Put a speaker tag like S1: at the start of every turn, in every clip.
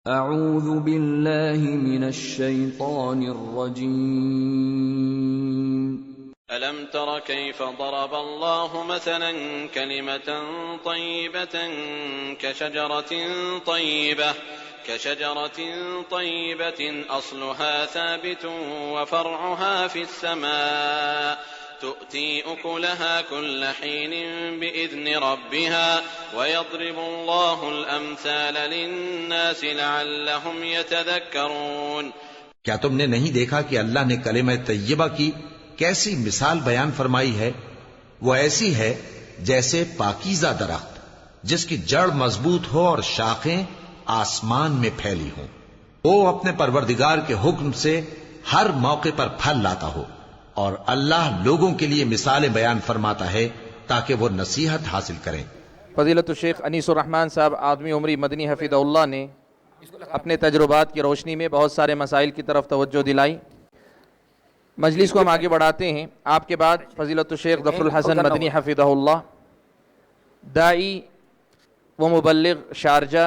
S1: اعوذ باللہ من الشیطان الرجیم
S2: ألم تر كيف ضرب الله مثلا كلمة طيبة كشجرة طيبة أصلها ثابت وفرعها في السماء تؤتي أكلها كل حين بإذن ربها ويضرب الله الأمثال للناس لعلهم يتذكرون۔
S3: کیا تم نے نہیں دیکھا کہ اللہ نے کلمہ طیبہ کی کیسی مثال بیان فرمائی ہے؟ وہ ایسی ہے جیسے پاکیزہ درخت جس کی جڑ مضبوط ہو اور شاخیں آسمان میں پھیلی ہوں۔ وہ اپنے پروردگار کے حکم سے ہر موقع پر پھل لاتا ہو، اور اللہ لوگوں کے لیے مثالیں بیان فرماتا ہے تاکہ وہ نصیحت حاصل کریں۔
S4: فضیلت الشیخ انیس الرحمن صاحب آدمی عمری مدنی حفظہ اللہ نے اپنے تجربات کی روشنی میں بہت سارے مسائل کی طرف توجہ دلائی۔ مجلس کو ہم آگے بڑھاتے ہیں۔ آپ کے بعد فضیلت الشیخ ظفر الحسن مدنی حفظہ اللہ، داعی و مبلغ شارجہ۔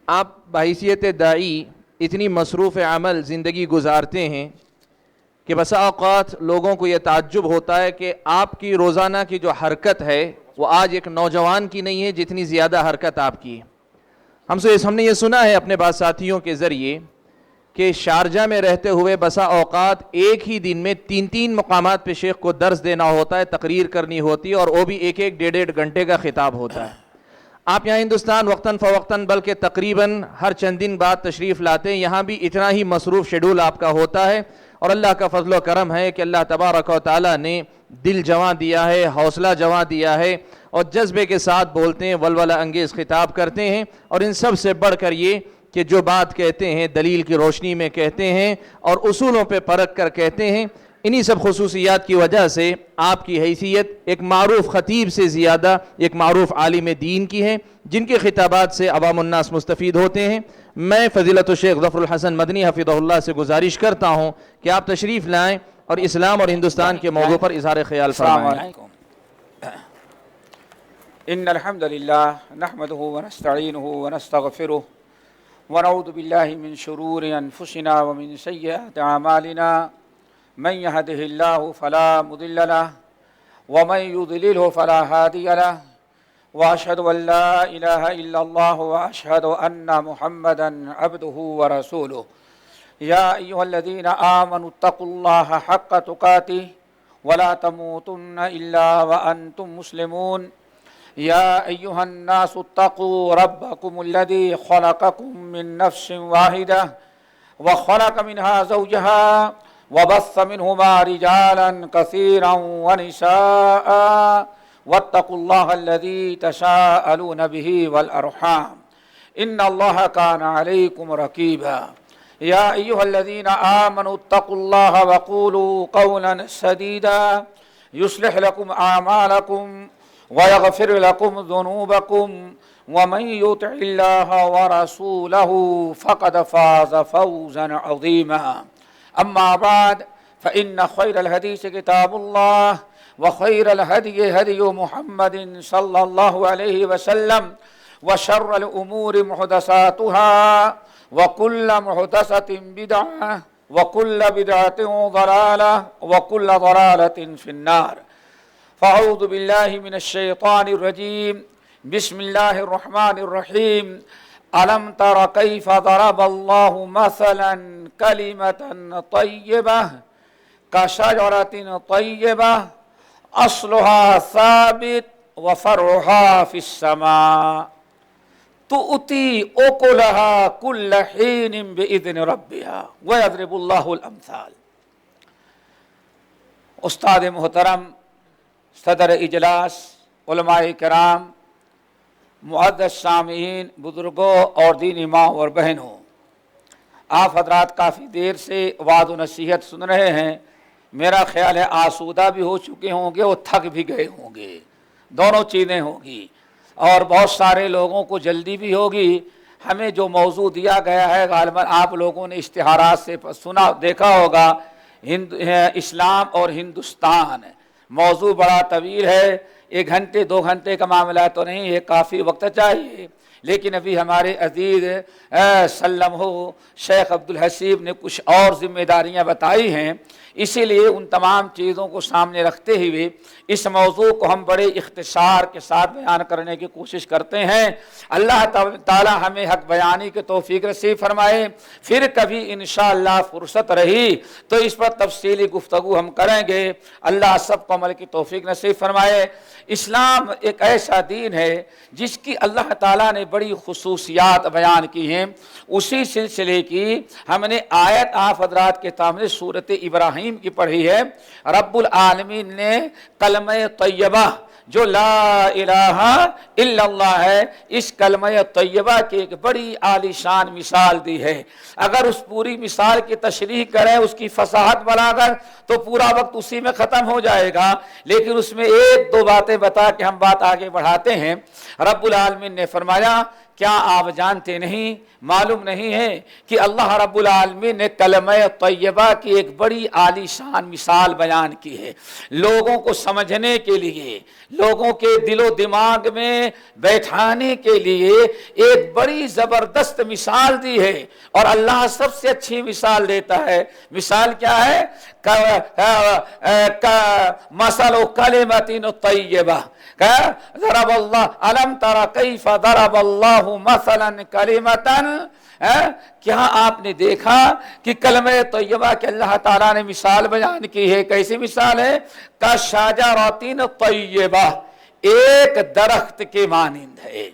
S4: آپ بحیثیت داعی اتنی مصروف عمل زندگی گزارتے ہیں کہ بسا اوقات لوگوں کو یہ تعجب ہوتا ہے کہ آپ کی روزانہ کی جو حرکت ہے وہ آج ایک نوجوان کی نہیں ہے جتنی زیادہ حرکت آپ کی ہے۔ ہم نے یہ سنا ہے اپنے بعض ساتھیوں کے ذریعے کہ شارجہ میں رہتے ہوئے بسا اوقات ایک ہی دن میں 3 مقامات پہ شیخ کو درس دینا ہوتا ہے، تقریر کرنی ہوتی ہے، اور وہ بھی ایک 1.5 گھنٹے کا خطاب ہوتا ہے۔ آپ یہاں ہندوستان وقتاً فوقتاً بلکہ تقریباً ہر چند دن بعد تشریف لاتے ہیں، یہاں بھی اتنا ہی مصروف شیڈول آپ کا ہوتا ہے، اور اللہ کا فضل و کرم ہے کہ اللہ تبارک و تعالیٰ نے دل جواں دیا ہے، حوصلہ جواں دیا ہے، اور جذبے کے ساتھ بولتے ہیں، ولولہ انگیز خطاب کرتے ہیں، اور ان سب سے بڑھ کر یہ کہ جو بات کہتے ہیں دلیل کی روشنی میں کہتے ہیں اور اصولوں پہ پرکھ کر کہتے ہیں۔ انہی سب خصوصیات کی وجہ سے آپ کی حیثیت ایک معروف خطیب سے زیادہ ایک معروف عالم دین کی ہے، جن کے خطابات سے عوام الناس مستفید ہوتے ہیں۔ میں فضیلت الشیخ ظفر الحسن مدنی حفظہ اللہ سے گزارش کرتا ہوں کہ آپ تشریف لائیں اور اسلام اور ہندوستان کے موضوع پر اظہار خیال فرمائیں۔
S5: ان الحمد للہ نحمده ونستعینه ونستغفره ونعوذ باللہ من شرور انفسنا ومن سیئات اعمالنا من يهده الله فلا مضل له ومن يضلله فلا هادي له واشهد ان لا اله الا الله واشهد ان محمدا عبده ورسوله يا ايها الذين امنوا اتقوا الله حق تقاته ولا تموتن الا وانتم مسلمون يا ايها الناس اتقوا ربكم الذي خلقكم من نفس واحده وخلق منها زوجها وبث منهما رجالا كثيرا ونساء واتقوا الله الذي تساءلون به والأرحام إن الله كان عليكم رقيبا يا أيها الذين آمنوا اتقوا الله وقولوا قولا سديدا يصلح لكم أعمالكم ويغفر لكم ذنوبكم ومن يطع الله ورسوله فقد فاز فوزا عظيما أما بعد فإن خير الحديث كتاب الله وخير الهدي هدي محمد صلى الله عليه وسلم وشر الأمور محدثاتها وكل محدثة بدعة وكل بدعة ضلالة وكل ضلالة في النار فأعوذ بالله من الشيطان الرجيم بسم الله الرحمن الرحيم ألم تر كيف ضرب الله مثلا كلمة طيبة كشجرة طيبة أصلها ثابت وفرعها في السماء تؤتي أكلها كل حين بإذن ربها ويضرب الله الأمثال۔ استاد محترم، صدر اجلاس، علماء کرام، معزز سامعین، بزرگوں اور دینی ماں اور بہنوں، آپ حضرات کافی دیر سے وعظ و نصیحت سن رہے ہیں۔ میرا خیال ہے آسودہ بھی ہو چکے ہوں گے اور تھک بھی گئے ہوں گے، دونوں چیزیں ہوں گی، اور بہت سارے لوگوں کو جلدی بھی ہوگی۔ ہمیں جو موضوع دیا گیا ہے غالباً آپ لوگوں نے اشتہارات سے سنا دیکھا ہوگا، اسلام اور ہندوستان۔ موضوع بڑا طویل ہے، 1 گھنٹے 2 گھنٹے کا معاملہ تو نہیں ہے، کافی وقت چاہیے، لیکن ابھی ہمارے عزیز سلم ہو شیخ عبدالحسیب نے کچھ اور ذمہ داریاں بتائی ہیں، اسی لیے ان تمام چیزوں کو سامنے رکھتے ہوئے اس موضوع کو ہم بڑے اختصار کے ساتھ بیان کرنے کی کوشش کرتے ہیں۔ اللہ تعالی ہمیں حق بیانی کے توفیق نصیب فرمائے۔ پھر کبھی انشاءاللہ فرصت رہی تو اس پر تفصیلی گفتگو ہم کریں گے۔ اللہ سب کو عمل کی توفیق نصیب فرمائے۔ اسلام ایک ایسا دین ہے جس کی اللہ تعالیٰ نے بڑی خصوصیات بیان کی ہیں۔ اسی سلسلے کی ہم نے آیت آپ حضرات کے سامنے سورۃ ابراہیم کی پڑھی ہے۔ رب العالمین نے کلمہ طیبہ جو لا الہ الا اللہ ہے، اس کلمہ طیبہ کی ایک بڑی عالی شان مثال دی ہے۔ اگر اس پوری مثال کی تشریح کریں، اس کی فصاحت بلاغت، تو پورا وقت اسی میں ختم ہو جائے گا، لیکن اس میں ایک دو باتیں بتا کے ہم بات آگے بڑھاتے ہیں۔ رب العالمین نے فرمایا، کیا آپ جانتے نہیں، معلوم نہیں ہے کہ اللہ رب العالمین نے کلمہ طیبہ کی ایک بڑی عالی شان مثال بیان کی ہے، لوگوں کو سمجھنے کے لیے، لوگوں کے دل و دماغ میں بیٹھانے کے لیے ایک بڑی زبردست مثال دی ہے، اور اللہ سب سے اچھی مثال دیتا ہے۔ مثال کیا ہے؟ مثل کلمۃ طیبہ ضرب اللہ علم تر کیف ضرب اللہ مثلا کلمۃ، کیا آپ نے دیکھا کہ کلمہ طیبہ کے اللہ تعالیٰ نے مثال بیان کی ہے؟ کیسی مثال ہے؟ کشجرۃ طیبہ، ایک درخت کے مانند ہے۔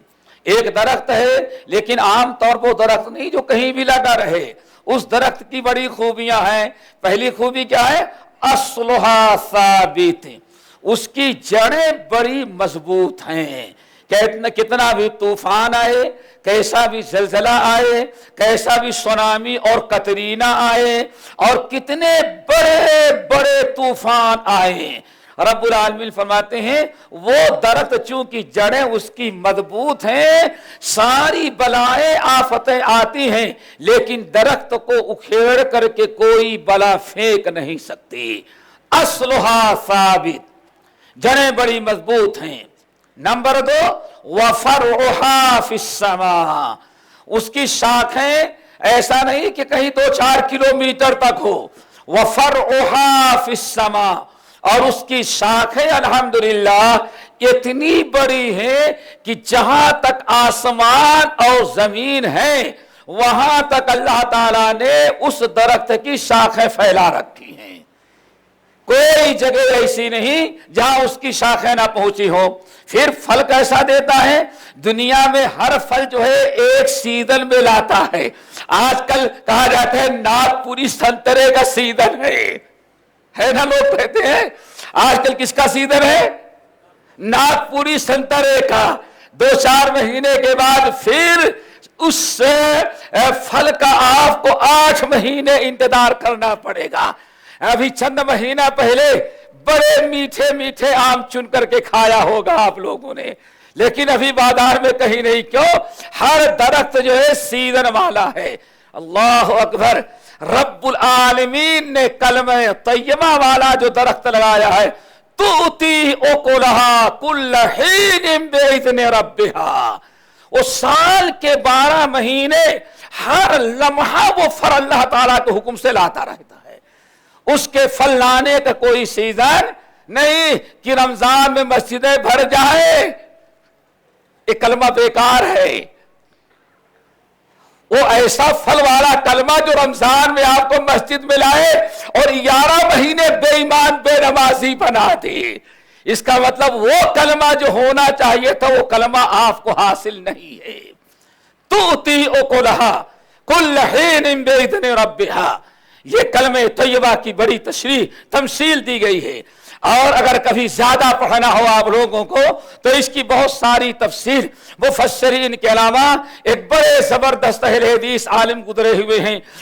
S5: ایک درخت ہے، لیکن عام طور پر درخت نہیں جو کہیں بھی لگا رہے۔ اس درخت کی بڑی خوبیاں ہیں۔ پہلی خوبی کیا ہے؟ اصلھا ثابت، اس کی جڑیں بڑی مضبوط ہیں۔ کتنا بھی طوفان آئے، کیسا بھی زلزلہ آئے، کیسا بھی سونامی اور قطرینہ آئے، اور کتنے بڑے بڑے طوفان آئے، رب العالمین فرماتے ہیں وہ درخت چونکہ جڑیں اس کی مضبوط ہیں، ساری بلائیں آفتیں آتی ہیں لیکن درخت کو اکھیڑ کر کے کوئی بلا پھینک نہیں سکتی۔ اصلھا ثابت، جڑیں بڑی مضبوط ہیں۔ نمبر 2، وفرعھا فی السماء، اس کی شاخیں ایسا نہیں کہ کہیں 2-4 کلومیٹر تک ہو، وفرعھا فی السماء، اور اس کی شاخیں الحمدللہ اتنی بڑی ہیں کہ جہاں تک آسمان اور زمین ہے وہاں تک اللہ تعالیٰ نے اس درخت کی شاخیں پھیلا رکھی ہیں۔ کوئی جگہ ایسی نہیں جہاں اس کی شاخیں نہ پہنچی ہو۔ پھر پھل کیسا دیتا ہے؟ دنیا میں ہر پھل جو ہے ایک سیزن میں لاتا ہے۔ آج کل کہا جاتا ہے ناگپوری سنترے کا سیزن ہے نا، لوگ کہتے ہیں آج کل کس کا سیزن ہے؟ ناگپوری سنترے کا۔ 2-4 مہینے کے بعد پھر اس پھل کا آپ کو 8 مہینے انتظار کرنا پڑے گا۔ ابھی چند مہینہ پہلے بڑے میٹھے میٹھے آم چن کر کے کھایا ہوگا آپ لوگوں نے، لیکن ابھی بازار میں کہیں نہیں۔ کیوں؟ ہر درخت جو ہے سیزن والا ہے۔ اللہ اکبر! رب العالمین نے کلمہ طیبہ والا جو درخت لگایا ہے، تؤتی اکلھا کل حین باذن ربھا، وہ سال کے 12 مہینے ہر لمحہ وہ پھل اللہ تعالیٰ کے حکم سے لاتا رہتا ہے۔ اس کے پھل لانے کا کوئی سیزن نہیں کہ رمضان میں مسجدیں بھر جائے، یہ کلمہ بیکار ہے۔ وہ ایسا پھل والا کلمہ جو رمضان میں آپ کو مسجد میں لائے اور 11 مہینے بے ایمان بے نمازی بنا دی، اس کا مطلب وہ کلمہ جو ہونا چاہیے تھا وہ کلمہ آپ کو حاصل نہیں ہے۔ تؤتی اکلھا کل حین باذن ربھا، یہ کلمہ طیبہ کی بڑی تشریح تمثیل دی گئی ہے۔ اور اگر کبھی زیادہ پڑھنا ہو آپ لوگوں کو تو اس کی بہت ساری تفسیر مفسرین کے علاوہ ایک بڑے زبردست اہل حدیث عالم گزرے ہوئے ہیں،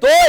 S5: 2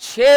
S5: 6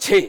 S5: 6।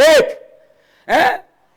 S5: 1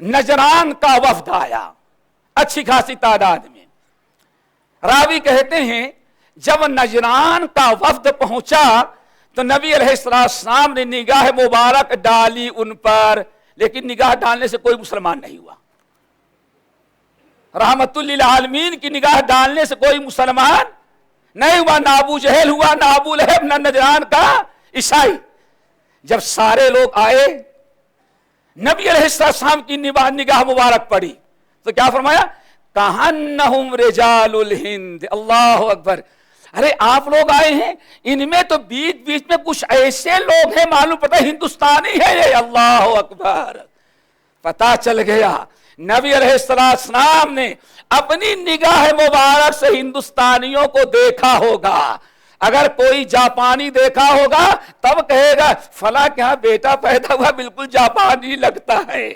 S5: نجران کا وفد آیا اچھی خاصی تعداد میں. راوی کہتے ہیں جب نجران کا وفد پہنچا تو نبی علیہ السلام نے نگاہ مبارک ڈالی ان پر، لیکن نگاہ ڈالنے سے کوئی مسلمان نہیں ہوا. رحمت للعالمین کی نگاہ ڈالنے سے کوئی مسلمان نہیں ہوا، نہ ابو جہل ہوا، نہ ابو لہب، نہ نجران کا عیسائی. جب سارے لوگ آئے نبی علیہ السلام کی نگاہ مبارک پڑی تو کیا فرمایا؟ کہنہم رجال الہند. اللہ اکبر. ارے آپ لوگ آئے ہیں، ان میں تو بیچ بیچ میں کچھ ایسے لوگ ہیں معلوم پتہ ہندوستانی ہے یہ. اللہ اکبر. پتہ چل گیا نبی علیہ السلام نے اپنی نگاہ مبارک سے ہندوستانیوں کو دیکھا ہوگا. اگر کوئی جاپانی دیکھا ہوگا تب کہے گا فلاں کے ہاں بیٹا پیدا ہوا بالکل جاپانی لگتا ہے،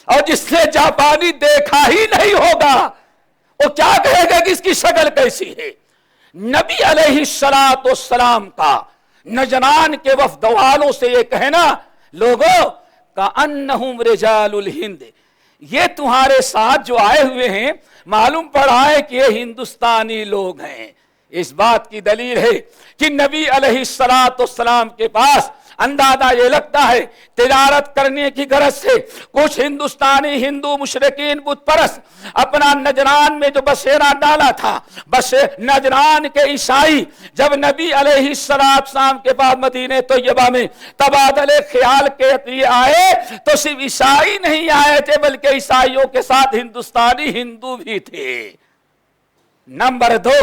S5: اور جس نے جاپانی دیکھا ہی نہیں ہوگا وہ کیا کہے گا کہ اس کی شکل کیسی ہے. نبی علیہ السلام کا نجران کے وفد والوں سے یہ کہنا، لوگوں کأنہم رجال الہند، یہ تمہارے ساتھ جو آئے ہوئے ہیں معلوم پڑا ہے کہ یہ ہندوستانی لوگ ہیں. اس بات کی دلیل ہے کہ نبی علیہ السلام کے پاس اندازہ یہ لگتا ہے تجارت کرنے کی غرض سے کچھ ہندوستانی ہندو مشرکین بت پرست اپنا نجران میں جو بسیرا ڈالا تھا، بس نجران کے عیسائی جب نبی علیہ السلام کے بعد مدینہ طیبہ میں تبادلے خیال کے لیے آئے تو صرف عیسائی نہیں آئے تھے بلکہ عیسائیوں کے ساتھ ہندوستانی ہندو بھی تھے. نمبر 2،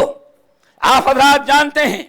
S5: آپ حضرات جانتے ہیں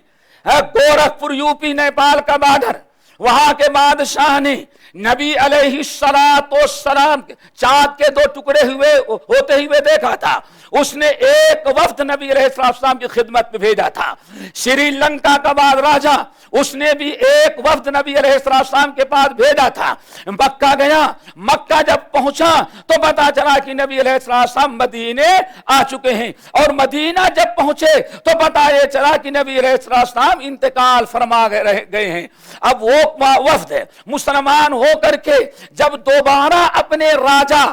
S5: گورکھپور یوپی نیپال کا بارڈر، وہاں کے بادشاہ نے نبی علیہ السلام چاند کے 2 ٹکڑے ہوتے ہوئے دیکھا تھا. اس نے ایک وفد نبی علیہ السلام کی خدمت میں بھیجا تھا. سری لنکا کا بعد راجہ اس نے بھی ایک وفد نبی علیہ السلام کے پاس بھیجا تھا. مکہ گیا، مکہ جب پہنچا تو پتا چلا کہ نبی علیہ السلام مدینے آ چکے ہیں، اور مدینہ جب پہنچے تو پتا یہ چلا کہ نبی علیہ السلام انتقال فرما گئے ہیں. اب وہ وفد مسلمان ہو کر کے جب دوبارہ اپنے راجہ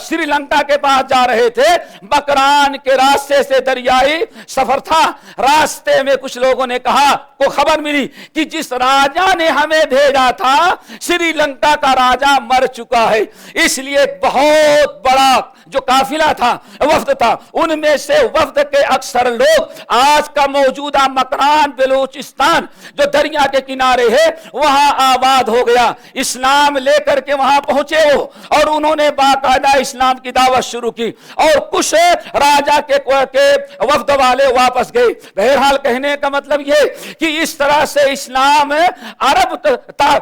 S5: سری لنکا کے پاس جا رہے تھے، بکران کے راستے سے دریائی سفر تھا، راستے میں کچھ لوگوں نے کہا کو خبر ملی کہ جس راجہ نے ہمیں بھیجا تھا سری لنکا کا راجہ مر چکا ہے. اس لیے بہت بڑا جو قافلہ تھا، وفد تھا، ان میں سے وفد کے اکثر لوگ آج کا موجودہ مکران بلوچستان جو دریا کے کنارے ہے وہاں آباد ہو گیا. اسلام لے کر کے وہاں پہنچے ہو اور انہوں نے باقاعدہ اسلام کی دعوت شروع کی، اور کچھ راجہ کے وفد والے واپس گئے. بہرحال کہنے کا مطلب یہ کہ اس طرح سے اسلام عرب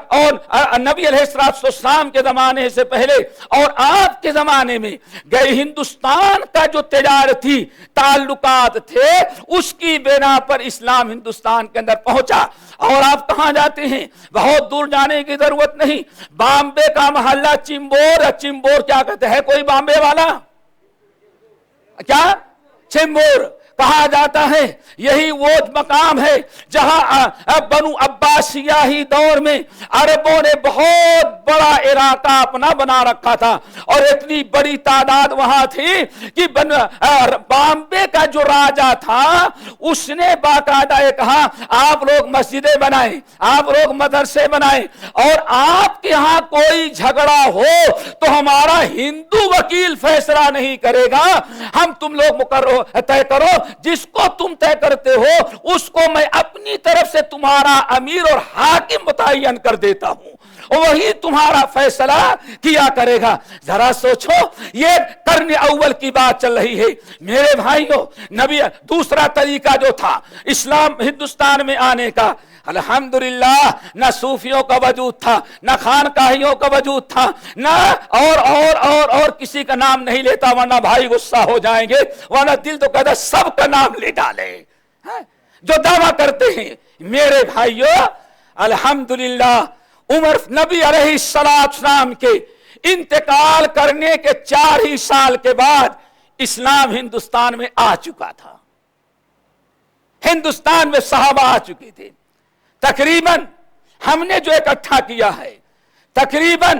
S5: اور نبی علیہ السلام کے زمانے سے پہلے اور آپ کے زمانے میں گئے ہندوستان کا جو تجارتی تعلقات تھے اس کی بنا پر اسلام ہندوستان کے اندر پہنچا. اور آپ کہاں جاتے ہیں؟ بہت دور جانے کی ضرورت نہیں. بامبے کا محلہ چمبور کیا کہتے ہیں؟ کوئی بامبے والا کیا چمبور کہا جاتا ہے. یہی وہ مقام ہے جہاں بنو عباسیہ ہی دور میں عربوں نے بہت بڑا علاقہ اپنا بنا رکھا تھا، اور اتنی بڑی تعداد وہاں تھی کہ بامبے کا جو راجہ تھا اس نے باقاعدہ یہ کہا آپ لوگ مسجدیں بنائیں، آپ لوگ مدرسے بنائیں، اور آپ کے ہاں کوئی جھگڑا ہو تو ہمارا ہندو وکیل فیصلہ نہیں کرے گا، ہم تم لوگ طے کرو، جس کو تم طے کرتے ہو اس کو میں اپنی طرف سے تمہارا امیر اور حاکم متعین کر دیتا ہوں، وہی تمہارا فیصلہ کیا کرے گا. ذرا سوچو، یہ قرن اول کی بات چل رہی ہے میرے بھائیوں. نبی دوسرا طریقہ جو تھا اسلام ہندوستان میں آنے کا، الحمدللہ نہ صوفیوں کا وجود تھا، نہ خانقاہیوں کا وجود تھا، نہ اور کسی کا نام نہیں لیتا ورنہ بھائی غصہ ہو جائیں گے، ورنہ دل تو کہتا سب کا نام لے ڈالے جو دعویٰ کرتے ہیں. میرے بھائیوں الحمدللہ عمر نبی علیہ السلام کے انتقال کرنے کے 4 ہی سال کے بعد اسلام ہندوستان میں آ چکا تھا. ہندوستان میں صحابہ آ چکے تھے. تقریباً ہم نے جو اکٹھا کیا ہے تقریباً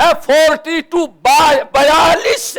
S5: 42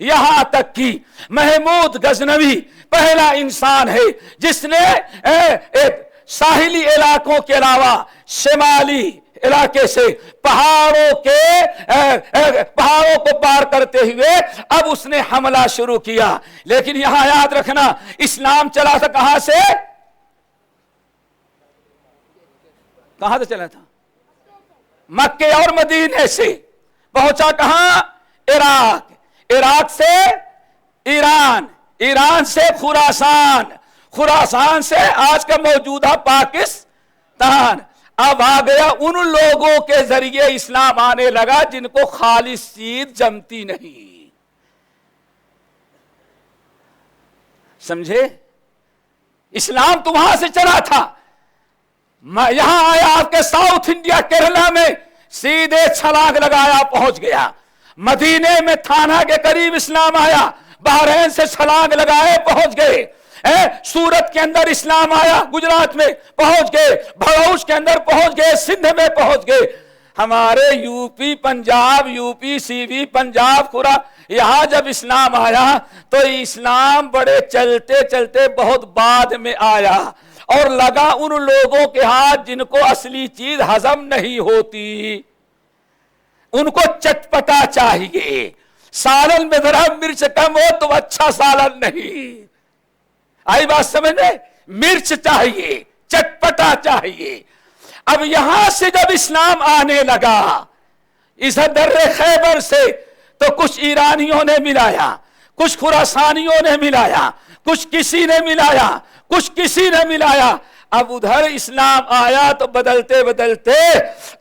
S5: یہاں تک کہ محمود غزنوی پہلا انسان ہے جس نے ساحلی علاقوں کے علاوہ شمالی علاقے سے پہاڑوں کو پار کرتے ہوئے اب اس نے حملہ شروع کیا. لیکن یہاں یاد رکھنا اسلام چلا تھا کہاں سے؟ کہاں سے چلا تھا؟ مکے اور مدینے سے. پہنچا کہاں؟ عراق. عراق سے ایران. ایران سے خراسان. خراسان سے آج کا موجودہ پاکستان. اب آ گیا ان لوگوں کے ذریعے اسلام آنے لگا جن کو خالص چیز جمتی نہیں. سمجھے؟ اسلام تو وہاں سے چلا تھا. یہاں آیا آپ کے ساؤتھ انڈیا کیرلا میں سیدھے چھلانگ لگایا پہنچ گیا. مدینے میں تھانہ کے قریب اسلام آیا, بحرین سے چھلانگ لگائے پہنچ گئے. سورت کے اندر اسلام آیا, گجرات میں پہنچ گئے. بھروچ کے اندر پہنچ گئے, سندھ میں پہنچ گئے. ہمارے U P Punjab, U P سی وی پنجاب پورا یہاں جب اسلام آیا تو اسلام بڑے چلتے چلتے بہت بعد میں آیا اور لگا ان لوگوں کے ہاتھ جن کو اصلی چیز ہضم نہیں ہوتی, ان کو چٹپٹا چاہیے. سالن میں ذرا مرچ کم ہو تو اچھا سالن نہیں. آئی بات سمجھ میں؟ مرچ چاہیے, چٹپٹا چاہیے. اب یہاں سے جب اسلام آنے لگا اس در خیبر سے تو کچھ ایرانیوں نے ملایا, کچھ خراسانیوں نے ملایا, کچھ کسی نے ملایا, کچھ کسی نے ملایا. اب ادھر اسلام آیا تو بدلتے بدلتے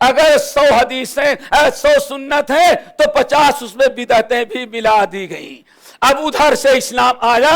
S5: اگر 100 حدیثیں 100 سنت ہیں تو 50 اس میں بدعتیں بھی ملا دی گئی. اب ادھر سے اسلام آیا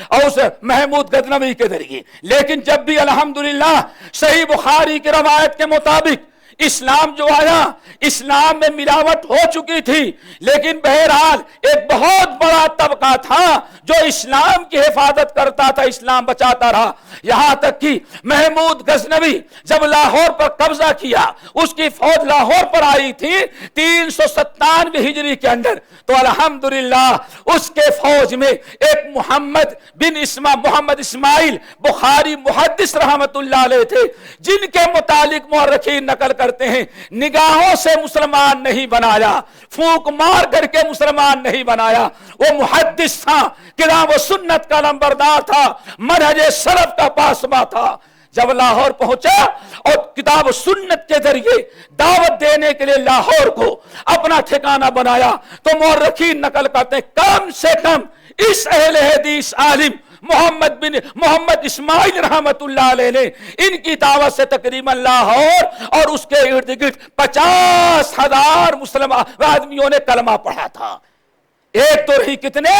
S5: اور اس محمود غزنوی کے ذریعے. لیکن جب بھی الحمدللہ صحیح بخاری کی روایت کے مطابق اسلام جو آیا, اسلام میں ملاوٹ ہو چکی تھی, لیکن بہرحال ایک بہت بڑا طبقہ تھا جو اسلام کی حفاظت کرتا تھا, اسلام بچاتا رہا. یہاں تک کہ محمود غزنوی جب لاہور پر قبضہ کیا, اس کی فوج لاہور پر آئی تھی 397 ہجری کے اندر, تو الحمدللہ اس کے فوج میں ایک محمد اسماعیل بخاری محدث رحمت اللہ علیہ تھے, جن کے متعلق مورخین نقل کرتے ہیں نگاہوں سے مسلمان نہیں بنایا, پھونک مار کر کے مسلمان نہیں بنایا. وہ محدث تھا, کتاب و سنت کا نمبردار تھا, منہج سلف کا پاسباں تھا. جب لاہور پہنچا اور کتاب و سنت کے ذریعے دعوت دینے کے لیے لاہور کو اپنا ٹھکانہ بنایا تو مورخین نقل کرتے ہیں کم سے کم اس اہل حدیث عالم محمد اسماعیل رحمت اللہ علیہ نے ان کی دعوت سے تقریباً لاہور اور اس کے ارد گرد 50,000 مسلم آدمیوں نے کلمہ پڑھا تھا. ایک تو رہی کتنے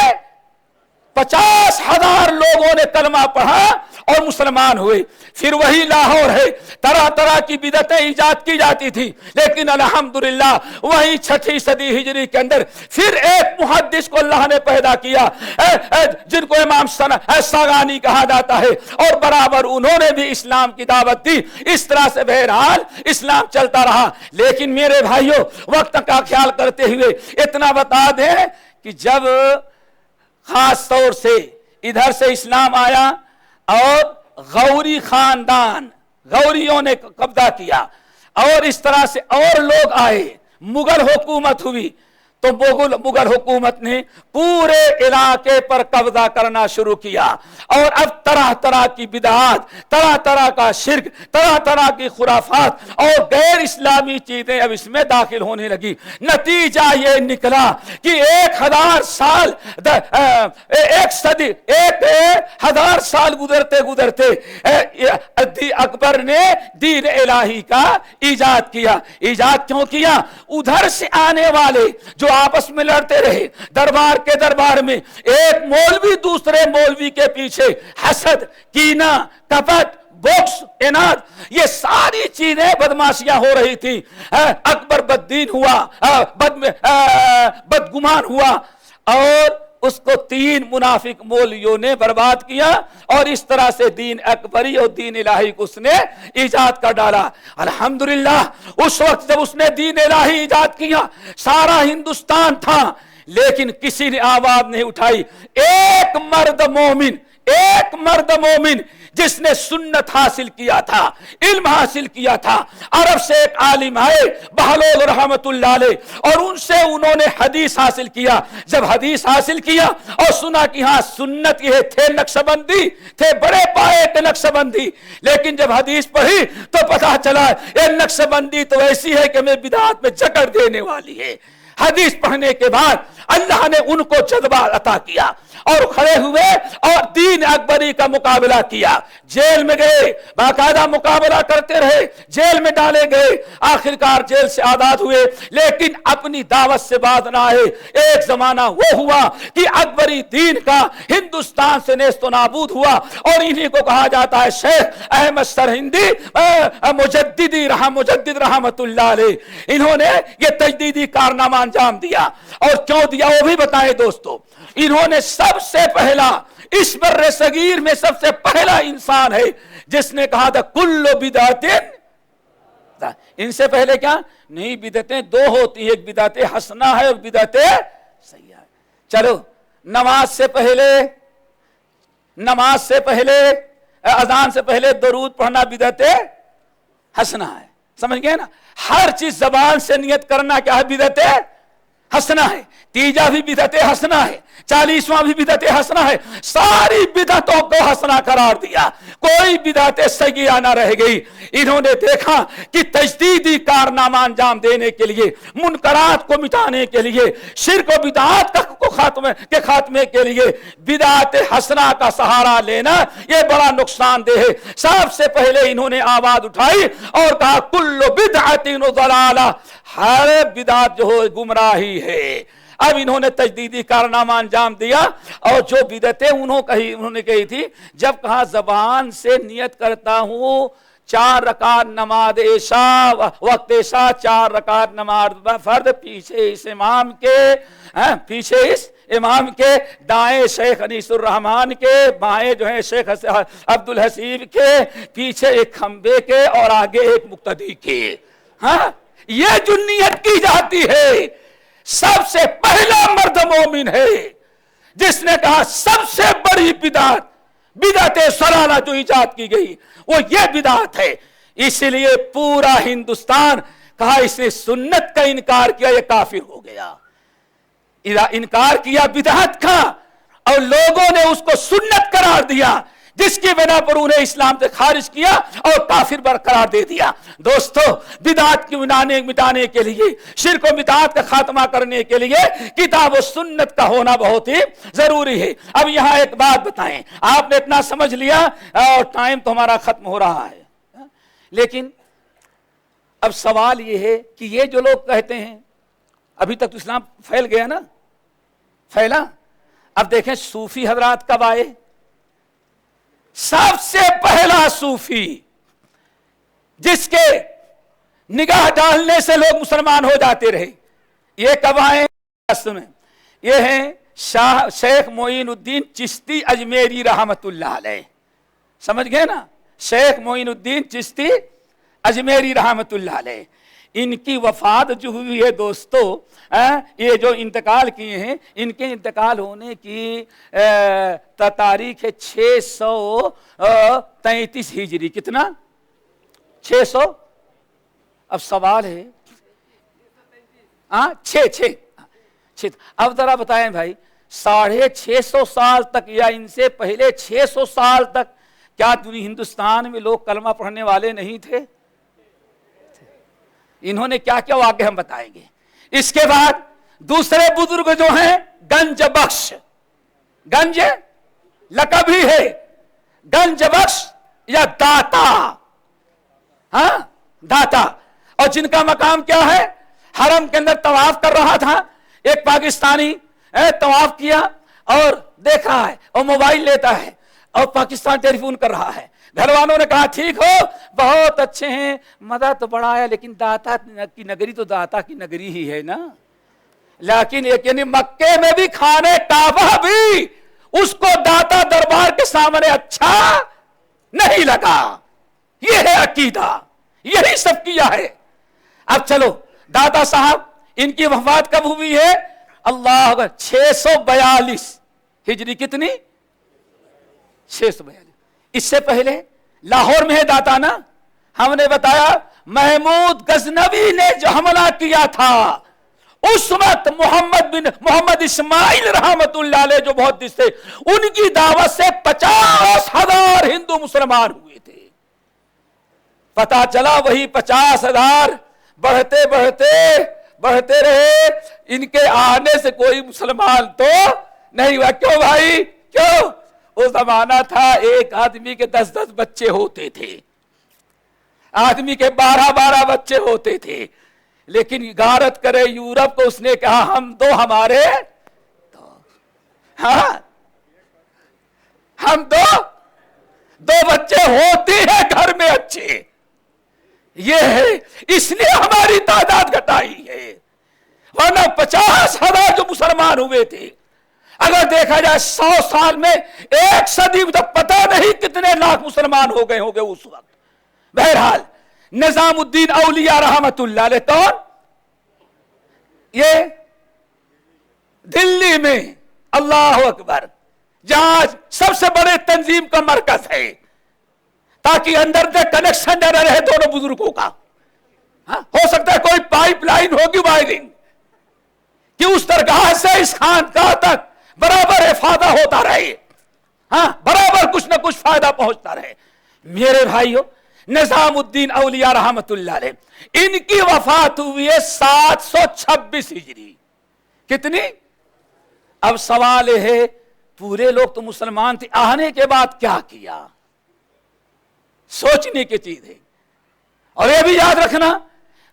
S5: 50,000 لوگوں نے کلمہ پڑھا اور مسلمان ہوئے. پھر وہی لاہور ہے, طرح طرح کی بدعتیں ایجاد کی جاتی تھی, لیکن الحمدللہ وہی 6 صدی ہجری کے اندر پھر ایک محدث کو اللہ نے پیدا کیا جن کو امام ساغانی کہا جاتا ہے, اور برابر انہوں نے بھی اسلام کی دعوت دی. اس طرح سے بہرحال اسلام چلتا رہا. لیکن میرے بھائیوں, وقت کا خیال کرتے ہوئے اتنا بتا دیں کہ جب خاص طور سے ادھر سے اسلام آیا اور غوری خاندان, غوریوں نے قبضہ کیا, اور اس طرح سے اور لوگ آئے, مغل حکومت ہوئی, تو مغل حکومت نے پورے علاقے پر قبضہ کرنا شروع کیا, اور اب طرح طرح کی بدعات, طرح طرح کا شرک, طرح طرح کی خرافات اور غیر اسلامی چیزیں اب اس میں داخل ہونے لگی. نتیجہ یہ نکلا کہ 1000 سال 1000 سال گزرتے گزرتے اکبر نے دین الہی کا ایجاد کیا. ایجاد کیوں کیا؟ ادھر سے آنے والے جو آپس میں لڑتے رہے دربار کے دربار میں, ایک مولوی دوسرے مولوی کے پیچھے حسد, کینہ, کپٹ, بوکس, اناد, یہ ساری چیزیں بدماشیاں ہو رہی تھی. اکبر بددین ہوا, بدگمان ہوا, اور اس کو 3 منافق مولویوں نے برباد کیا, اور اس طرح سے دین اکبری اور دین الہی کو اس نے ایجاد کر ڈالا. الحمدللہ اس وقت جب اس نے دین الہی ایجاد کیا, سارا ہندوستان تھا, لیکن کسی نے آواز نہیں اٹھائی. ایک مرد مومن جس نے سنت حاصل کیا تھا، علم حاصل کیا تھا، عرب سے ایک عالم آئے بہلول رحمت اللہ علیہ، اور ان سے انہوں نے حدیث حاصل کیا. جب حدیث حاصل کیا اور سنا کہ ہاں سنت یہ تھے نقشبندی، تھے بڑے پائے کے نقشبندی، لیکن جب حدیث پڑھی تو پتہ چلا یہ نقشبندی تو ایسی ہے کہ میں بدعات میں جکڑ دینے والی ہے. حدیث پڑھنے کے بعد اللہ نے ان کو جذبہ عطا کیا اور کھڑے ہوئے اور دین اکبری کا مقابلہ کیا. جیل میں گئے، باقاعدہ مقابلہ کرتے رہے، جیل میں ڈالے گئے، آخرکار جیل سے آزاد ہوئے، لیکن اپنی دعوت سے باز نہ آئے. ایک زمانہ وہ ہوا کہ اکبری دین کا ہندوستان سے نیست و نابود ہوا، اور انہی کو کہا جاتا ہے شیخ احمد سرہندی مجدد رحمت اللہ علیہ. انہوں نے یہ تجدیدی کارنامہ انجام دیا، اور کیوں دیا وہ بھی بتائیں دوستو. انہوں نے سب سے پہلا، اس بر صغیر میں سب سے پہلا انسان ہے جس نے کہا تھا کل بدعت. ان سے پہلے کیا نہیں، بدعتیں دو ہوتی ہیں، ایک بدعت حسنہ ہے اور بدعت سیئہ. چلو نماز سے پہلے اذان سے پہلے درود پڑھنا بدعت حسنہ ہے، سمجھ گئے نا. ہر چیز زبان سے نیت کرنا کیا ہے، بدعت حسنہ ہے. تیجا بھی بدعت حسنہ ہے، 40واں بھی بدعت حسنہ ہے. ساری بدعتوں کو حسنہ قرار دیا، کوئی بدعت سیئہ نہ رہ گئی. انہوں نے دیکھا کہ تجدیدی کارنامہ انجام دینے کے لیے، منکرات کو مٹانے کے لیے، شرک و بدعات کے خاتمے کے لیے بدعت حسنہ کا سہارا لینا یہ بڑا نقصان دہ ہے. سب سے پہلے انہوں نے آواز اٹھائی اور کہا کل بدعت ضلالہ، ہر بدعت جو ہو گمراہی ہے. اب انہوں نے تجدیدی کارنامہ انجام دیا، اور جو بدعتیں انہوں نے کہی تھی، جب کہا زبان سے نیت کرتا ہوں 4 رکعت نماز عشاء وقت عشاء، 4 رکعت نماز فرض، پیچھے اس امام کے دائیں شیخ انیس الرحمان کے، بائیں جو ہے شیخ عبد الحسیب کے، پیچھے ایک کھمبے کے اور آگے ایک مقتدی کے. ہاں یہ جو نیت کی جاتی ہے، سب سے پہلا مرد مومن ہے جس نے کہا سب سے بڑی بدعت ضلالہ جو ایجاد کی گئی وہ یہ بدعت ہے. اسی لیے پورا ہندوستان کہا اس نے سنت کا انکار کیا، یہ کافر ہو گیا. انکار کیا بدعت کا، اور لوگوں نے اس کو سنت قرار دیا، جس کی بنا پر انہیں اسلام سے خارج کیا اور کافر برقرار دے دیا. دوستو بدعت کی مٹانے کے لیے، شرک و بدعت کا خاتمہ کرنے کے لیے کتاب و سنت کا ہونا بہت ہی ضروری ہے. اب یہاں ایک بات بتائیں، آپ نے اتنا سمجھ لیا اور ٹائم تو ہمارا ختم ہو رہا ہے، لیکن اب سوال یہ ہے کہ یہ جو لوگ کہتے ہیں ابھی تک تو اسلام پھیل گیا نا، پھیلا. اب دیکھیں صوفی حضرات کب آئے. سب سے پہلا صوفی جس کے نگاہ ڈالنے سے لوگ مسلمان ہو جاتے رہے، یہ کب آئے؟ یہ ہیں شیخ معین الدین چشتی اجمیری رحمت اللہ علیہ. سمجھ گئے نا، شیخ معین الدین چشتی اجمیری رحمت اللہ علیہ. ان کی وفات جو ہوئی ہے دوستو، یہ جو انتقال کیے ہیں، ان کے انتقال ہونے کی تاریخ ہے 633 ہجری. کتنا؟ 600. اب سوال ہے 6. اب ذرا بتائیں بھائی، 650 سال تک یا ان سے پہلے 600 سال تک کیا ہندوستان میں لوگ کلمہ پڑھنے والے نہیں تھے؟ انہوں نے کیا کیا واقعہ ہم بتائیں گے. اس کے بعد دوسرے بزرگ جو ہیں گنج بخش، گنج لقب ہی ہے، گنج بخش یا داتا. ہاں داتا، اور جن کا مقام کیا ہے، حرم کے اندر طواف کر رہا تھا، ایک پاکستانی طواف کیا اور دیکھ رہا ہے اور موبائل لیتا ہے اور پاکستان ٹیلی فون کر رہا ہے. گھر والوں نے کہا ٹھیک ہو، بہت اچھے ہیں، مزہ تو بڑا ہے، لیکن داتا کی نگری تو داتا کی نگری ہی ہے نا. لیکن یعنی مکے میں بھی کھانے کعبہ بھی اس کو داتا دربار کے سامنے اچھا نہیں لگا. یہ ہے عقیدہ، یہی سب کیا ہے. اب چلو داتا صاحب ان کی وفات کب ہوئی ہے؟ اللہ 642 ہجری کتنی 642. اس سے پہلے لاہور میں ہے داتانا، ہم نے بتایا محمود غزنوی نے جو حملہ کیا تھا اس وقت محمد اسماعیل رحمت اللہ علیہ جو محدث تھے، ان کی دعوت سے 50,000 ہندو مسلمان ہوئے تھے. پتا چلا وہی 50,000 بڑھتے بڑھتے بڑھتے رہے، ان کے آنے سے کوئی مسلمان تو نہیں ہوا. کیوں بھائی کیوں؟ وہ زمانہ تھا ایک آدمی کے 10 بچے ہوتے تھے، آدمی کے 12 بچے ہوتے تھے. لیکن غارت کرے یورپ کو، اس نے کہا ہم دو ہمارے ہاں ہم دو بچے ہوتے ہیں گھر میں اچھے، یہ ہے اس لیے ہماری تعداد گھٹائی ہے. ورنہ 50,000 جو مسلمان ہوئے تھے، اگر دیکھا جائے 100 سال میں 1 صدی میں تو پتہ نہیں کتنے لاکھ مسلمان ہو گئے اس وقت. بہرحال نظام الدین اولیاء رحمت اللہ علیہ کون؟ یہ دلی میں اللہ اکبر جہاں سب سے بڑے تنظیم کا مرکز ہے، تاکہ اندر سے کنیکشن نہ رہے دونوں بزرگوں کا. ہو سکتا ہے کوئی پائپ لائن ہوگی وائرنگ کہ اس درگاہ سے اس خانقاہ تک برابر افادہ ہوتا رہے، برابر کچھ نہ کچھ فائدہ پہنچتا رہے. میرے بھائیوں، نظام الدین اولیاء رحمت اللہ علیہ ان کی وفات ہوئی ہے 726 ہجری. کتنی؟ اب سوال ہے پورے لوگ تو مسلمان تھے، آنے کے بعد کیا کیا؟ سوچنے کی چیز ہے. اور یہ بھی یاد رکھنا،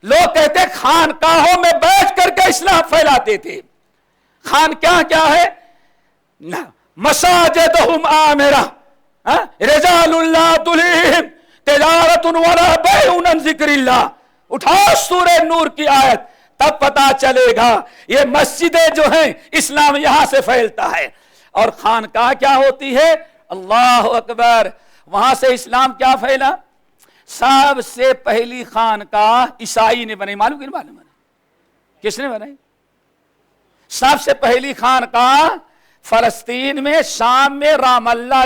S5: لوگ کہتے خانقاہوں میں بیٹھ کر کے اسلام پھیلاتے تھے. خانقاہ کیا ہے؟ مساجدہم عامرہ رجال اللہ تلہم تجارت ولا بیع عن ذکر اللہ. اٹھاؤ سورہ نور کی آیت، تب پتا چلے گا یہ مسجدیں جو ہیں اسلام یہاں سے پھیلتا ہے. اور خانقاہ کیا ہوتی ہے؟ اللہ اکبر. وہاں سے اسلام کیا پھیلا؟ سب سے پہلی خانقاہ عیسائی نے بنائی. معلوم کہ نہیں معلوم؟ کس نے بنائی؟ سب سے پہلی خانقاہ فلسطین میں، شام میں، رام اللہ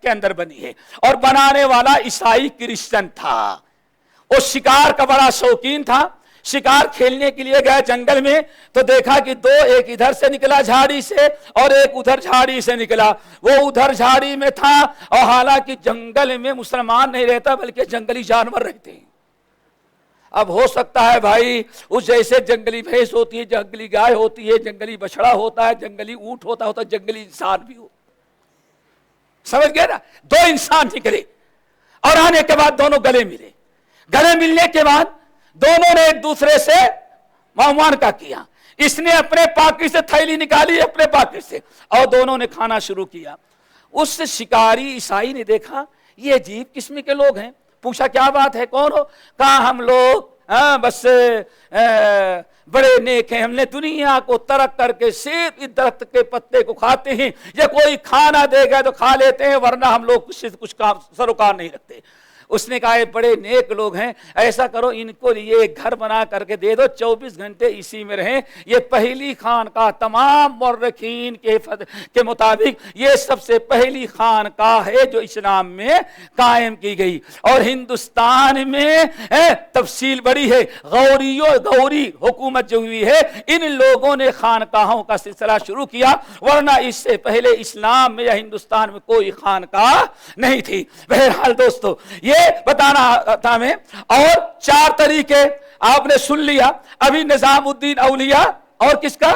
S5: کے اندر بنی ہے. اور بنانے والا عیسائی کرسچن تھا. وہ شکار کا بڑا شوقین تھا. شکار کھیلنے کے لیے گئے جنگل میں تو دیکھا کہ دو، ایک ادھر سے نکلا جھاڑی سے اور ایک ادھر جھاڑی سے نکلا. وہ ادھر جھاڑی میں تھا، اور حالانکہ جنگل میں مسلمان نہیں رہتا بلکہ جنگلی جانور رہتے ہیں. اب ہو سکتا ہے بھائی اس جیسے جنگلی بھینس ہوتی ہے، جنگلی گائے ہوتی ہے، جنگلی بچڑا ہوتا ہے، جنگلی اونٹ ہوتا ہے، جنگلی انسان بھی ہو. سمجھ گئے نا؟ دو انسان نکلے اور آنے کے بعد دونوں گلے ملے. گلے ملنے کے بعد دونوں نے ایک دوسرے سے معاملہ کیا. اس نے اپنے پاکٹ سے تھیلی نکالی اپنے پاکٹ سے، اور دونوں نے کھانا شروع کیا. اس شکاری عیسائی نے دیکھا یہ عجیب قسم کے لوگ ہیں. پوچھا کیا بات ہے، کون ہو؟ کہا ہم لوگ بس بڑے نیک ہیں، ہم نے دنیا کو ترک کر کے صرف اس درخت کے پتے کو کھاتے ہیں. یا کوئی کھانا دے گا تو کھا لیتے ہیں، ورنہ ہم لوگ کچھ کام سروکار نہیں رکھتے. اس نے کہا یہ بڑے نیک لوگ ہیں، ایسا کرو ان کو یہ گھر بنا کر کے دے دو، 24 گھنٹے اسی میں رہیں. یہ پہلی خانقاہ تمام مورخین کے مطابق یہ سب سے پہلی خانقاہ ہے جو اسلام میں قائم کی گئی. اور ہندوستان میں تفصیل بڑی ہے. غوری حکومت جو ہوئی ہے ان لوگوں نے خانقاہوں کا سلسلہ شروع کیا، ورنہ اس سے پہلے اسلام میں یا ہندوستان میں کوئی خانقاہ نہیں تھی. بہرحال دوستو یہ بتانا تھا میں. اور 4 طریقے آپ نے سن لیا. ابھی نظام الدین اولیاء اور کس کا؟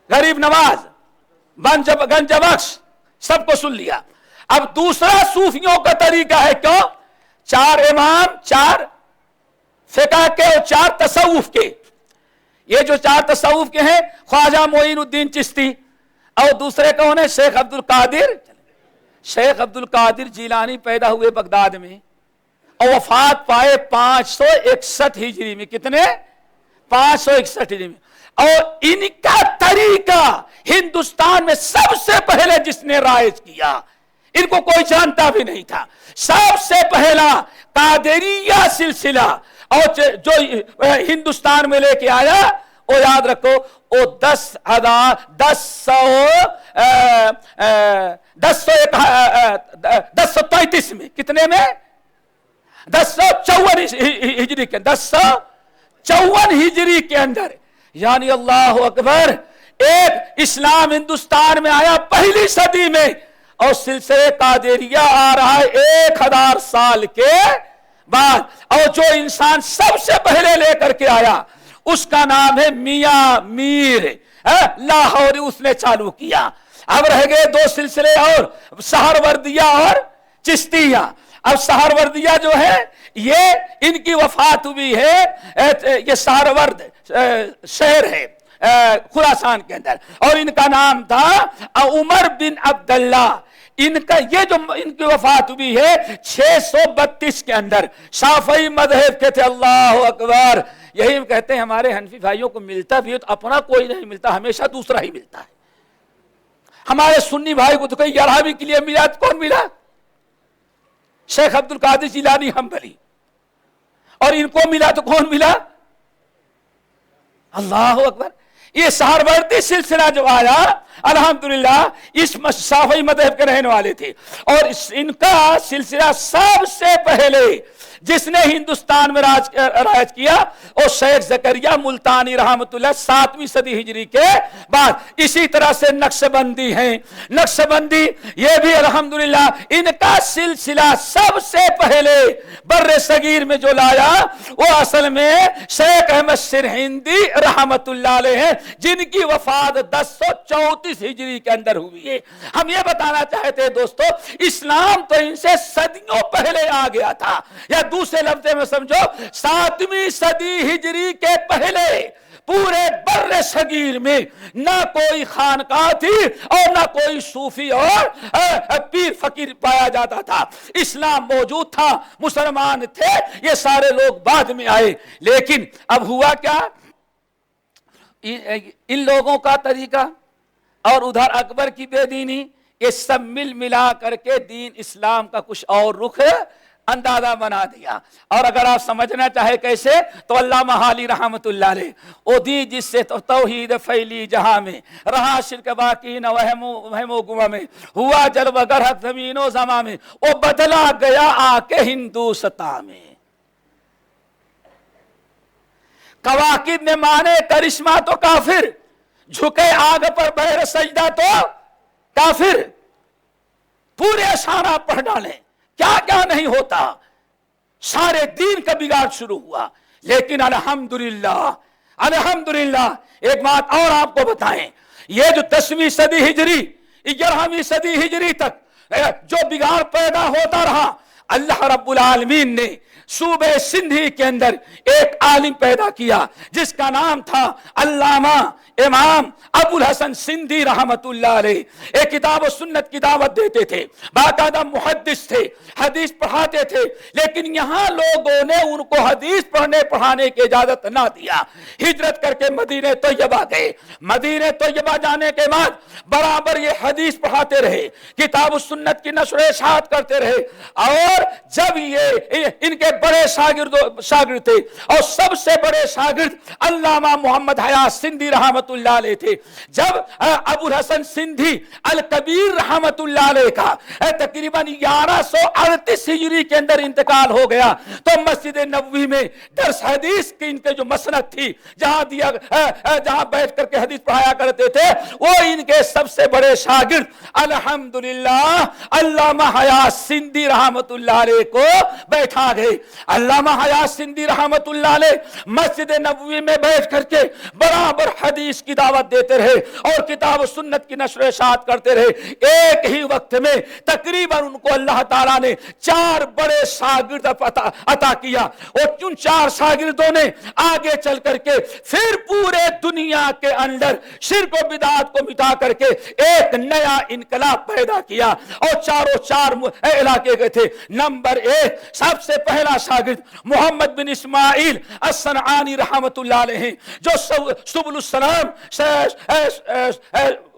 S5: غریب نواز، گنج بخش، سب کو سن لیا. اب دوسرا صوفیوں کا طریقہ ہے. کیوں؟ 4 امام، 4 فقہ کے اور 4 تصوف کے. یہ جو 4 تصوف کے ہیں، خواجہ معین الدین چشتی، اور دوسرے کون ہیں؟ شیخ عبد القادر. شیخ عبد القادر جیلانی پیدا ہوئے بغداد میں اور وفات پائے 561 ہجری میں. کتنے؟ 561 ہجری میں. اور ان کا طریقہ ہندوستان میں سب سے پہلے جس نے رائج کیا، ان کو کوئی جانتا بھی نہیں تھا. سب سے پہلا قادریہ سلسلہ اور جو ہندوستان میں لے کے آیا وہ یاد رکھو وہ 10,133 میں، کتنے میں؟ 1054 ہجری کے 1054 ہجری کے اندر، یعنی اللہ اکبر، ایک اسلام ہندوستان میں آیا پہلی صدی میں، اور سلسلے قادریہ آ رہا ہے 1000 سال کے بعد، اور جو انسان سب سے پہلے لے کر کے آیا اس کا نام ہے میاں میر لاہوری، اس نے چالو کیا۔ اب رہ گئے 2 سلسلے اور، سہروردیہ اور چشتیہ۔ اب سہروردیہ جو ہے یہ ان کی وفات ہوئی ہے، یہ سہرورد شہر ہے خراسان کے اندر، اور ان کا نام تھا عمر بن عبداللہ۔ ان کی وفات ہوئی ہے 632 کے اندر، شافعی مذہب کے تھے۔ اللہ اکبر، یہی ہم کہتے ہیں ہمارے حنفی بھائیوں کو ملتا بھی ہے تو اپنا کوئی نہیں ملتا، ہمیشہ دوسرا ہی ملتا ہے۔ ہمارے سنی بھائی کو تو کوئی 11ویں کے لیے ملا تو کون ملا؟ شیخ عبد القادر جیلانی حنبلی، اور ان کو ملا تو کون ملا؟ اللہ اکبر۔ یہ سہروردی سلسلہ جو آیا الحمدللہ اس شافعی مذہب کے رہنے والے تھے، اور ان کا سلسلہ سب سے پہلے جس نے ہندوستان میں راج کیا وہ شیخ زکریا ملتانی رحمت اللہ 7ویں صدی ہجری کے بعد۔ اسی طرح سے نقشبندی ہیں، نقشبندی یہ بھی الحمدللہ ان کا سلسلہ سب سے پہلے بر صغیر میں جو لایا وہ اصل میں شیخ احمد سرہندی رحمت اللہ علیہ ہیں، جن کی وفات 1034 ہجری کے اندر ہوئی ہے۔ ہم یہ بتانا چاہتے ہیں دوستو، اسلام تو ان سے صدیوں پہلے آ گیا تھا، یا دوسرے لفظ میں سمجھو 7ویں صدی ہجری کے پہلے پورے بر صغیر میں نہ کوئی خانقاہ تھی اور نہ کوئی صوفی اور پیر فقیر پایا جاتا تھا۔ اسلام موجود تھا، مسلمان تھے، یہ سارے لوگ بعد میں آئے۔ لیکن اب ہوا کیا، ان لوگوں کا طریقہ اور ادھر اکبر کی بے دینی، یہ سب ملا کر کے دین اسلام کا کچھ اور رخ اندازہ بنا دیا۔ اور اگر آپ سمجھنا چاہے کیسے تو علامہ حالی رحمت اللہ علیہ، او دی جس سے توحید پھیلی جہاں میں، رہا شرک باقی نہ وہم و گمہ میں، ہوا جلوہ گر حق زمین و زماں میں، او بدلا گیا آ کے ہندوستان میں۔ کواکب نے مانے کرشمہ تو کافر، جھکے آگ پر بہر سجدہ تو کافر۔ پورے اشارہ پڑھ ڈالیں، کیا کیا نہیں ہوتا، سارے دین کا بگاڑ شروع ہوا۔ لیکن الحمدللہ ایک بات اور آپ کو بتائیں، یہ جو 10ویں صدی ہجری 11ویں صدی ہجری تک جو بگاڑ پیدا ہوتا رہا، اللہ رب العالمین نے صوبہ سندھی کے اندر ایک عالم پیدا کیا جس کا نام تھا علامہ امام ابو الحسن سندھی رحمت اللہ علیہ۔ ایک کتاب و سنت کی دعوت دیتے تھے، باقاعدہ محدث تھے، حدیث پڑھاتے تھے، لیکن یہاں لوگوں نے ان کو حدیث پڑھانے کی اجازت نہ دیا۔ ہجرت کر کے مدینہ طیبہ گئے، مدینہ طیبہ جانے کے بعد برابر یہ حدیث پڑھاتے رہے، کتاب و سنت کی نشر و اشاعت کرتے رہے، اور جب یہ ان کے بڑے شاگرد تھے اور سب سے بڑے شاگرد علامہ محمد حیات سندھی رحمت اللہ علیہ تھے، جب ابو الحسن سندھی الکبیر رحمت اللہ علیہ کا تقریباً 1138 ہجری کے اندر انتقال ہو گیا تو مسجد نبوی میں درس حدیث کی ان کے جو مسند تھی، جہاں بیٹھ کر کے حدیث پڑھایا کرتے تھے، وہ ان کے سب سے بڑے شاگرد الحمدللہ علامہ حیات سندھی رحمت اللہ علیہ کو بیٹھا گئے۔ علامہ حیات سندھی رحمت اللہ علیہ مسجد نبوی میں بیٹھ کر کے برابر حدیث کی دعوت دیتے رہے اور کتاب و سنت کی نشر و اشاعت کرتے رہے۔ ایک ہی وقت میں تقریباً ان کو اللہ تعالیٰ نے 4 بڑے شاگرد عطا کیا، اور ان 4 شاگردوں نے آگے چل کر کے پھر پورے دنیا کے اندر شرک و بدعات کو مٹا کر کے ایک نیا انقلاب پیدا کیا، اور چاروں 4 علاقے گئے تھے۔ نمبر 1 سب سے پہلا شاگرد محمد بن اسماعیل الصنعانی رحمت اللہ علیہ، جو سبل السلام